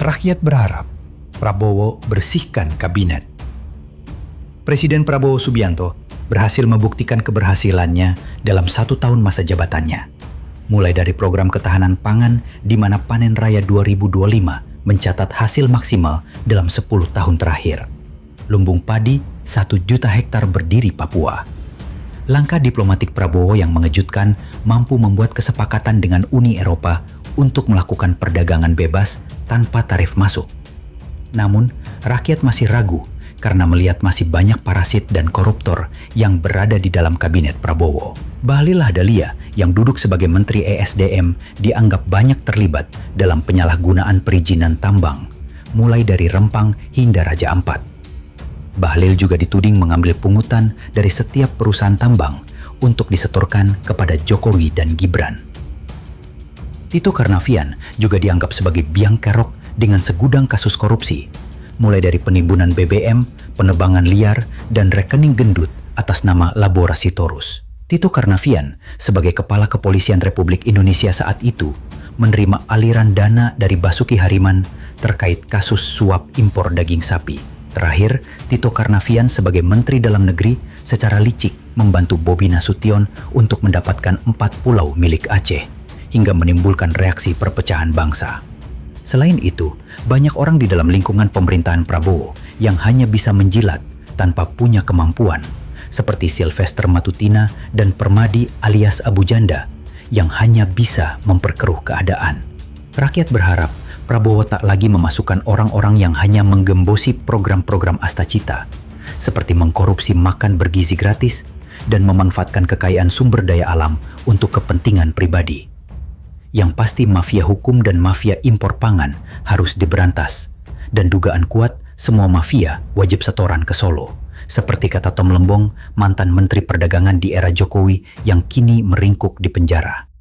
Rakyat berharap Prabowo bersihkan kabinet. Presiden Prabowo Subianto berhasil membuktikan keberhasilannya dalam 1 tahun masa jabatannya. Mulai dari program ketahanan pangan di mana panen raya 2025 mencatat hasil maksimal dalam 10 tahun terakhir. Lumbung padi 1 juta hektar berdiri Papua. Langkah diplomatik Prabowo yang mengejutkan mampu membuat kesepakatan dengan Uni Eropa untuk melakukan perdagangan bebas tanpa tarif masuk. Namun, rakyat masih ragu karena melihat masih banyak parasit dan koruptor yang berada di dalam kabinet Prabowo. Bahlil Lahadalia yang duduk sebagai Menteri ESDM dianggap banyak terlibat dalam penyalahgunaan perizinan tambang, mulai dari Rempang hingga Raja Ampat. Bahlil juga dituding mengambil pungutan dari setiap perusahaan tambang untuk disetorkan kepada Jokowi dan Gibran. Tito Karnavian juga dianggap sebagai biang kerok dengan segudang kasus korupsi, mulai dari penimbunan BBM, penebangan liar, dan rekening gendut atas nama Labora Sitorus. Tito Karnavian sebagai Kepala Kepolisian Republik Indonesia saat itu menerima aliran dana dari Basuki Hariman terkait kasus suap impor daging sapi. Terakhir, Tito Karnavian sebagai Menteri Dalam Negeri secara licik membantu Bobi Nasution untuk mendapatkan 4 pulau milik Aceh, hingga menimbulkan reaksi perpecahan bangsa. Selain itu, banyak orang di dalam lingkungan pemerintahan Prabowo yang hanya bisa menjilat tanpa punya kemampuan, seperti Sylvester Matutina dan Permadi alias Abu Janda, yang hanya bisa memperkeruh keadaan. Rakyat berharap Prabowo tak lagi memasukkan orang-orang yang hanya menggembosi program-program Astacita, seperti mengkorupsi makan bergizi gratis dan memanfaatkan kekayaan sumber daya alam untuk kepentingan pribadi. Yang pasti mafia hukum dan mafia impor pangan harus diberantas. Dan dugaan kuat semua mafia wajib setoran ke Solo. Seperti kata Tom Lembong, mantan Menteri Perdagangan di era Jokowi yang kini meringkuk di penjara.